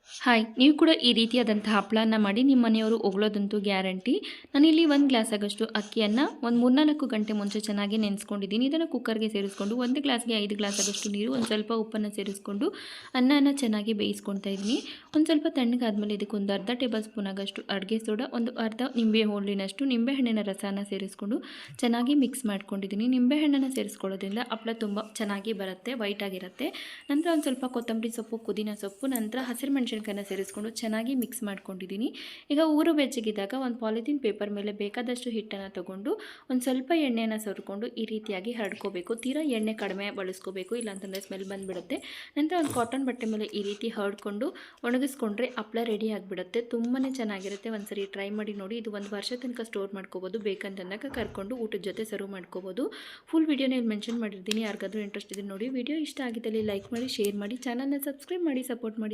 Hi, ನೀವು ಕೂಡ ಈ ರೀತಿಯಾದಂತಹ ಹಪ್ಪಳನ ಮಾಡಿ ನಿಮ್ಮ ಮನೆಯವರು ಹೊಗಳೋದಂತೂ ಗ್ಯಾರಂಟಿ. ನಾನಿಲ್ಲಿ 1 ಗ್ಲಾಸ್ ಆಗಷ್ಟು ಅಕ್ಕಿಯನ್ನು ಒಂದು 3-4 ಗಂಟೆ ಮುಂಚೆ ಚೆನ್ನಾಗಿ ನೆನೆಸ್ಕೊಂಡಿದ್ದೀನಿ. ಇದನ್ನು ಕುಕ್ಕರ್ಗೆ ಸೇರಿಸ್ಕೊಂಡು 1 ಗ್ಲಾಸ್ಗೆ 5 ಗ್ಲಾಸ್ ಆಗಷ್ಟು ನೀರು, ಒಂದು ಸ್ವಲ್ಪ ಉಪ್ಪನ್ನು ಸೇರಿಸ್ಕೊಂಡು ಅನ್ನನ ಚೆನ್ನಾಗಿ ಬೇಯಿಸ್ಕೊಳ್ತಾ ಇದ್ದೀನಿ. ಒಂದು ಸ್ವಲ್ಪ ತಣ್ಣಗಾದ್ಮೇಲೆ ಇದಕ್ಕೆ ಒಂದು ಅರ್ಧ ಟೇಬಲ್ ಸ್ಪೂನ್ ಆಗಷ್ಟು ಅಡುಗೆ ಸೋಡಾ, ಒಂದು ಅರ್ಧ ನಿಂಬೆ ಹೋಳಿನಷ್ಟು ನಿಂಬೆಹಣ್ಣಿನ ರಸನ ಸೇರಿಸ್ಕೊಂಡು ಚೆನ್ನಾಗಿ ಮಿಕ್ಸ್ ಮಾಡ್ಕೊಂಡಿದ್ದೀನಿ. ನಿಂಬೆಹಣ್ಣನ್ನು ಸೇರಿಸ್ಕೊಳ್ಳೋದ್ರಿಂದ ಹಪ್ಪಳ ತುಂಬ ಚೆನ್ನಾಗಿ ಬರುತ್ತೆ, ವೈಟ್ ಆಗಿರುತ್ತೆ. ನಂತರ ಒಂದು ಸ್ವಲ್ಪ ಕೊತ್ತಂಬರಿ ಸೊಪ್ಪು, ಪುದೀನ ಸೊಪ್ಪು, ನಂತರ ಹಸಿರು ಮೆಣಸಿನಕಾಯಿನ ಸೇರಿಸ್ಕೊಂಡು ಚೆನ್ನಾಗಿ ಮಿಕ್ಸ್ ಮಾಡ್ಕೊಂಡಿದ್ದೀನಿ. ಈಗ ಊರು ಬೆಚ್ಚಗಿದ್ದಾಗ ಒಂದು ಪಾಲಿಥೀನ್ ಪೇಪರ್ ಮೇಲೆ ಬೇಕಾದಷ್ಟು ಹಿಟ್ಟನ್ನು ತಗೊಂಡು ಒಂದು ಸ್ವಲ್ಪ ಎಣ್ಣೆಯನ್ನು ಸವರ್ಕೊಂಡು ಈ ರೀತಿಯಾಗಿ ಹರಡ್ಕೋಬೇಕು. ತೀರಾ ಎಣ್ಣೆ ಕಡಿಮೆ ಬಳಸ್ಕೋಬೇಕು, ಇಲ್ಲಾಂತಂದರೆ ಸ್ಮೆಲ್ ಬಂದುಬಿಡುತ್ತೆ. ನಂತರ ಒಂದು ಕಾಟನ್ ಬಟ್ಟೆ ಮೇಲೆ ಈ ರೀತಿ ಹರಡ್ಕೊಂಡು ಒಣಗಿಸ್ಕೊಂಡ್ರೆ ಹಪ್ಪಳ ರೆಡಿ ಆಗಿಬಿಡುತ್ತೆ. ತುಂಬಾ ಚೆನ್ನಾಗಿರುತ್ತೆ. ಒಂದ್ಸರಿ ಟ್ರೈ ಮಾಡಿ ನೋಡಿ. ಇದು 1 ವರ್ಷ ತನಕ ಸ್ಟೋರ್ ಮಾಡ್ಕೋಬೋದು. ಬೇಕಂತಂದಾಗ ಕರ್ಕೊಂಡು ಊಟದ ಜೊತೆ ಸರ್ವ್ ಮಾಡ್ಕೋಬೋದು. ಫುಲ್ ವಿಡಿಯೋನ ಇಲ್ಲಿ ಮೆನ್ಷನ್ ಮಾಡಿರ್ತೀನಿ. ಯಾರಿಗಾದ್ರೂ ಇಂಟ್ರೆಸ್ಟ್ ಇದೆ ನೋಡಿ. ವಿಡಿಯೋ ಇಷ್ಟ ಆಗಿದ್ದಲ್ಲಿ ಲೈಕ್ ಮಾಡಿ, ಶೇರ್ ಮಾಡಿ, ಚಾನಲ್ನ ಸಬ್ಸ್ಕ್ರೈಬ್ ಮಾಡಿ, ಸಪೋರ್ಟ್ ಮಾಡಿ.